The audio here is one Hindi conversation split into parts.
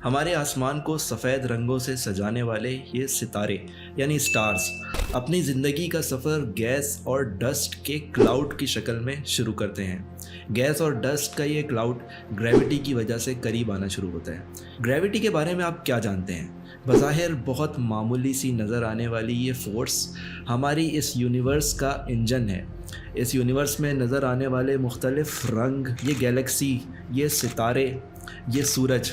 हमारे आसमान को सफ़ेद रंगों से सजाने वाले ये सितारे यानी स्टार्स अपनी ज़िंदगी का सफ़र गैस और डस्ट के क्लाउड की शक्ल में शुरू करते हैं। गैस और डस्ट का ये क्लाउड ग्रेविटी की वजह से करीब आना शुरू होता है। ग्रेविटी के बारे में आप क्या जानते हैं? बज़ाहिर बहुत मामूली सी नज़र आने वाली ये फोर्स हमारी इस यूनिवर्स का इंजन है। इस यूनिवर्स में नज़र आने वाले मुख्तलिफ़ रंग, ये गैलेक्सी, ये सितारे, ये सूरज,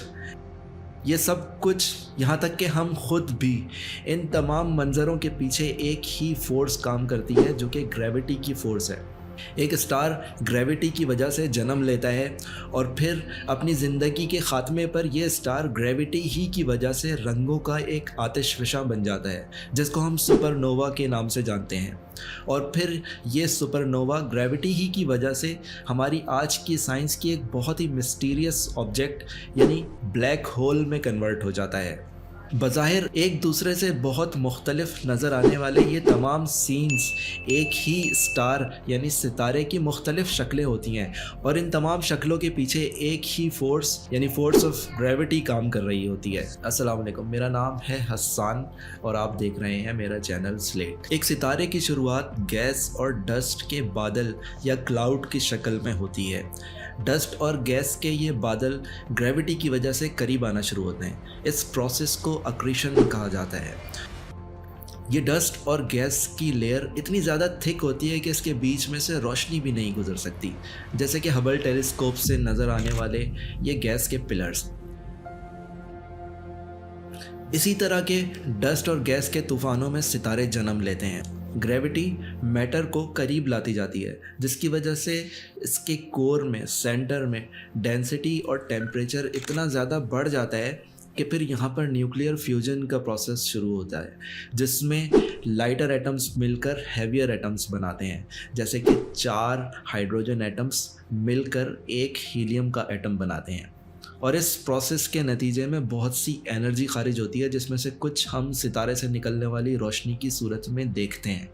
ये सब कुछ, यहाँ तक कि हम खुद भी, इन तमाम मंज़रों के पीछे एक ही फ़ोर्स काम करती है जो कि ग्रेविटी की फ़ोर्स है। एक स्टार ग्रेविटी की वजह से जन्म लेता है और फिर अपनी ज़िंदगी के ख़ात्मे पर यह स्टार ग्रेविटी ही की वजह से रंगों का एक आतिशफ़शा बन जाता है जिसको हम सुपरनोवा के नाम से जानते हैं। और फिर ये सुपरनोवा ग्रेविटी ही की वजह से हमारी आज की साइंस की एक बहुत ही मिस्टीरियस ऑब्जेक्ट यानी ब्लैक होल में कन्वर्ट हो जाता है। बज़ाहिर एक दूसरे से बहुत मुख्तलिफ नज़र आने वाले ये तमाम सीन्स एक ही स्टार यानी सितारे की मुख्तलिफ शक्लें होती हैं और इन तमाम शक्लों के पीछे एक ही फोर्स यानी फोर्स ऑफ ग्रेविटी काम कर रही होती है। अस्सलाम वालेकुम, मेरा नाम है हसन और आप देख रहे हैं मेरा चैनल स्लेट। एक सितारे की शुरुआत गैस और डस्ट के बादल या क्लाउड की शक्ल में होती है। डस्ट और गैस के ये बादल ग्रेविटी की वजह से करीब आना शुरू होते हैं। इस प्रोसेस को अक्रीशन कहा जाता है। ये डस्ट और गैस की लेयर इतनी ज़्यादा थिक होती है कि इसके बीच में से रोशनी भी नहीं गुजर सकती, जैसे कि हबल टेलीस्कोप से नज़र आने वाले ये गैस के पिलर्स। इसी तरह के डस्ट और गैस के तूफ़ानों में सितारे जन्म लेते हैं। ग्रेविटी मैटर को करीब लाती जाती है जिसकी वजह से इसके कोर में, सेंटर में डेंसिटी और टेम्परेचर इतना ज़्यादा बढ़ जाता है कि फिर यहाँ पर न्यूक्लियर फ्यूजन का प्रोसेस शुरू होता है जिसमें लाइटर एटम्स मिलकर हैवियर एटम्स बनाते हैं, जैसे कि 4 हाइड्रोजन एटम्स मिलकर एक हीलियम का एटम बनाते हैं। और इस प्रोसेस के नतीजे में बहुत सी एनर्जी खारिज होती है जिसमें से कुछ हम सितारे से निकलने वाली रोशनी की सूरत में देखते हैं।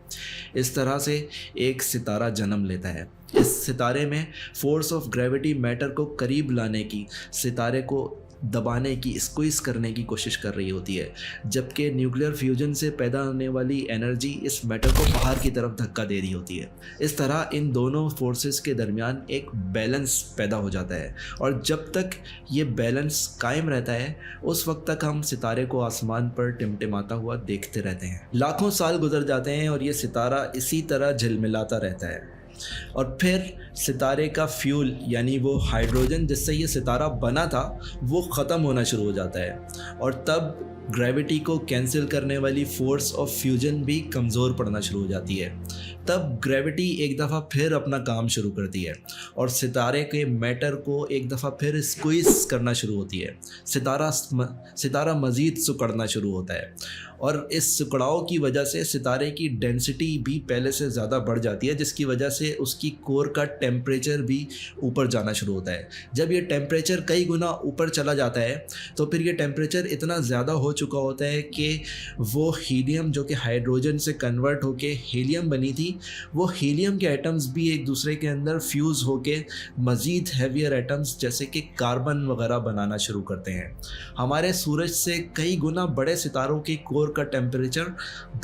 इस तरह से एक सितारा जन्म लेता है। इस सितारे में फोर्स ऑफ ग्रेविटी मैटर को करीब लाने की, सितारे को दबाने की, स्क्वीज़ करने की कोशिश कर रही होती है, जबकि न्यूक्लियर फ्यूजन से पैदा होने वाली एनर्जी इस मैटर को बाहर की तरफ धक्का दे रही होती है। इस तरह इन दोनों फोर्सेस के दरमियान एक बैलेंस पैदा हो जाता है और जब तक ये बैलेंस कायम रहता है उस वक्त तक हम सितारे को आसमान पर टिमटिमाता हुआ देखते रहते हैं। लाखों साल गुजर जाते हैं और ये सितारा इसी तरह झिलमिलाता रहता है और फिर सितारे का फ्यूल यानी वो हाइड्रोजन जिससे ये सितारा बना था वो ख़त्म होना शुरू हो जाता है और तब ग्रेविटी को कैंसिल करने वाली फोर्स ऑफ फ्यूजन भी कमज़ोर पड़ना शुरू हो जाती है। तब ग्रेविटी एक दफ़ा फिर अपना काम शुरू करती है और सितारे के मैटर को एक दफ़ा फिर स्क्वीज़ करना शुरू होती है। सितारा मज़ीद सिकुड़ना शुरू होता है और इस सिकुड़ाव की वजह से सितारे की डेंसिटी भी पहले से ज़्यादा बढ़ जाती है जिसकी वजह से उसकी कोर का टेम्परेचर भी ऊपर जाना शुरू होता है। जब ये टेम्परेचर कई गुना ऊपर चला जाता है तो फिर ये टेम्परेचर इतना ज़्यादा हो चुका होता है कि वो हीलियम जो कि हाइड्रोजन से कन्वर्ट होके हीलियम बनी थी, वो हीलियम के एटम्स भी एक दूसरे के अंदर फ्यूज़ होके मज़ीद हैवियर एटम्स जैसे कि कार्बन वगैरह बनाना शुरू करते हैं। हमारे सूरज से कई गुना बड़े सितारों के कोर का टेम्परेचर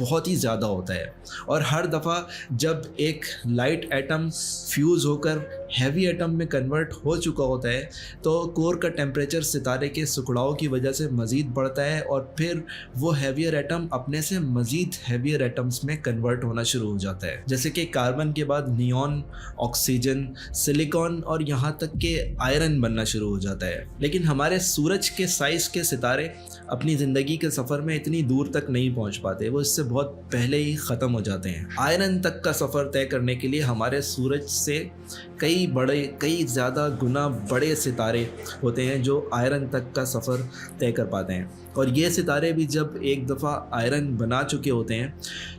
बहुत ही ज़्यादा होता है और हर दफ़ा जब एक लाइट एटम फ्यूज़ होकर हैवी एटम में कन्वर्ट हो चुका होता है तो कोर का टेम्परेचर सितारे के सिकुड़ाव की वजह से मज़ीद बढ़ता है और फिर वो हैवियर एटम अपने से मज़ीद हैवियर एटम्स में कन्वर्ट होना शुरू हो जाता है, जैसे कि कार्बन के बाद नियॉन, ऑक्सीजन, सिलिकॉन और यहाँ तक कि आयरन बनना शुरू हो जाता है। लेकिन हमारे सूरज के साइज़ के सितारे अपनी ज़िंदगी के सफ़र में इतनी दूर तक नहीं पहुँच पाते, वो इससे बहुत पहले ही ख़त्म हो जाते हैं। आयरन तक का सफ़र तय करने के लिए हमारे सूरज से कई ज़्यादा गुना बड़े सितारे होते हैं जो आयरन तक का सफ़र तय कर पाते हैं और ये सितारे भी जब एक दफ़ा आयरन बना चुके होते हैं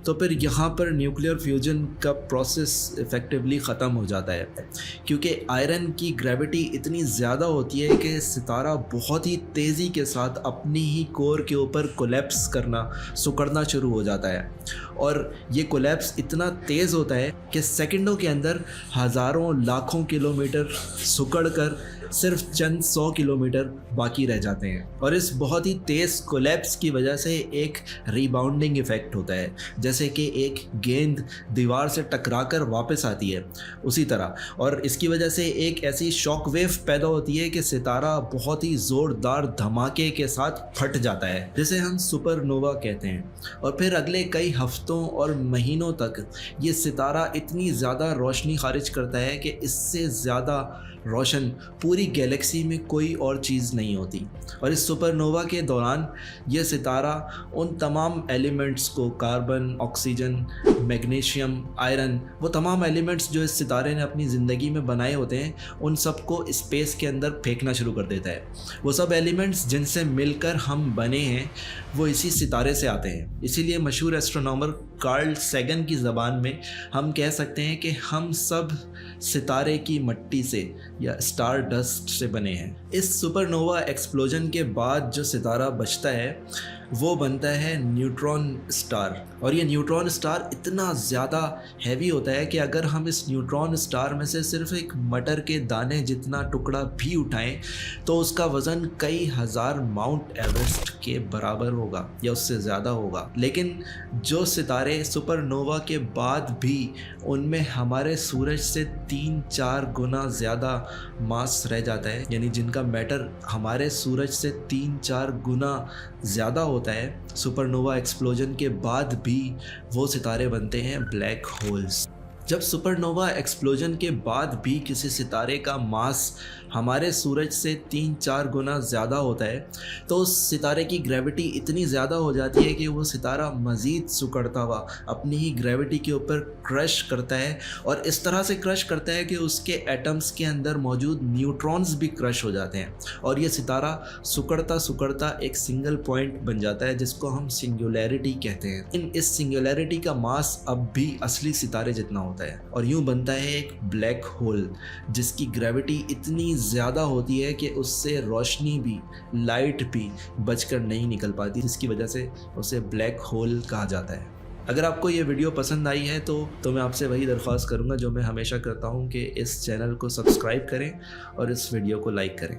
तो फिर यहाँ पर न्यूक्लियर फ्यूजन का प्रोसेस इफ़ेक्टिवली ख़त्म हो जाता है क्योंकि आयरन की ग्रेविटी इतनी ज़्यादा होती है कि सितारा बहुत ही तेज़ी के साथ अपनी ही कोर के ऊपर कोलैप्स करना, सिकुड़ना शुरू हो जाता है और ये कोलैप्स इतना तेज़ होता है कि सेकंडों के अंदर हज़ारों लाखों किलोमीटर सिकुड़ कर सिर्फ चंद 100 किलोमीटर बाकी रह जाते हैं। और इस बहुत ही तेज़ कोलैप्स की वजह से एक रीबाउंडिंग इफ़ेक्ट होता है, जैसे कि एक गेंद दीवार से टकराकर वापस आती है उसी तरह। और इसकी वजह से एक ऐसी शॉक वेव पैदा होती है कि सितारा बहुत ही ज़ोरदार धमाके के साथ फट जाता है, जिसे हम सुपरनोवा कहते हैं। और फिर अगले कई हफ्तों और महीनों तक ये सितारा इतनी ज़्यादा रोशनी खारिज करता है कि इससे ज़्यादा रोशन पूरी गैलेक्सी में कोई और चीज़ नहीं होती। और इस सुपरनोवा के दौरान ये सितारा उन तमाम एलिमेंट्स को, कार्बन, ऑक्सीजन, मैग्नीशियम, आयरन, वो तमाम एलिमेंट्स जो इस सितारे ने अपनी ज़िंदगी में बनाए होते हैं, उन सब को स्पेस के अंदर फेंकना शुरू कर देता है। वो सब एलिमेंट्स जिनसे मिलकर हम बने हैं वो इसी सितारे से आते हैं। इसीलिए मशहूर एस्ट्रोनॉमर कार्ल सैगन की ज़बान में हम कह सकते हैं कि हम सब सितारे की मिट्टी से या स्टार डस्ट से बने हैं। इस सुपरनोवा एक्सप्लोजन के बाद जो सितारा बचता है वो बनता है न्यूट्रॉन स्टार। और ये न्यूट्रॉन स्टार इतना ज़्यादा हैवी होता है कि अगर हम इस न्यूट्रॉन स्टार में से सिर्फ एक मटर के दाने जितना टुकड़ा भी उठाएं तो उसका वज़न कई हज़ार माउंट एवरेस्ट के बराबर होगा या उससे ज़्यादा होगा। लेकिन जो सितारे सुपरनोवा के बाद भी उनमें हमारे सूरज से 3-4 गुना ज़्यादा मास रह जाता है, यानी जिनका मैटर हमारे सूरज से 3-4 गुना ज़्यादा होता है, सुपरनोवा एक्सप्लोजन के बाद भी वो सितारे बनते हैं ब्लैक होल्स। जब सुपरनोवा एक्सप्लोजन के बाद भी किसी सितारे का मास हमारे सूरज से 3-4 गुना ज़्यादा होता है तो उस सितारे की ग्रेविटी इतनी ज़्यादा हो जाती है कि वो सितारा मज़ीद सिकुड़ता हुआ अपनी ही ग्रेविटी के ऊपर क्रश करता है, और इस तरह से क्रश करता है कि उसके एटम्स के अंदर मौजूद न्यूट्रॉन्स भी क्रश हो जाते हैं और ये सितारा सिकुड़ता सिकुड़ता एक सिंगल पॉइंट बन जाता है जिसको हम सिंगुलैरिटी कहते हैं। इस सिंगुलैरिटी का मास अब भी असली सितारे जितना होता है और यूँ बनता है एक ब्लैक होल जिसकी ग्रेविटी इतनी ज़्यादा होती है कि उससे रोशनी भी, लाइट भी बचकर नहीं निकल पाती, जिसकी वजह से उसे ब्लैक होल कहा जाता है। अगर आपको ये वीडियो पसंद आई है तो मैं आपसे वही दरख्वास्त करूँगा जो मैं हमेशा करता हूँ कि इस चैनल को सब्सक्राइब करें और इस वीडियो को लाइक करें।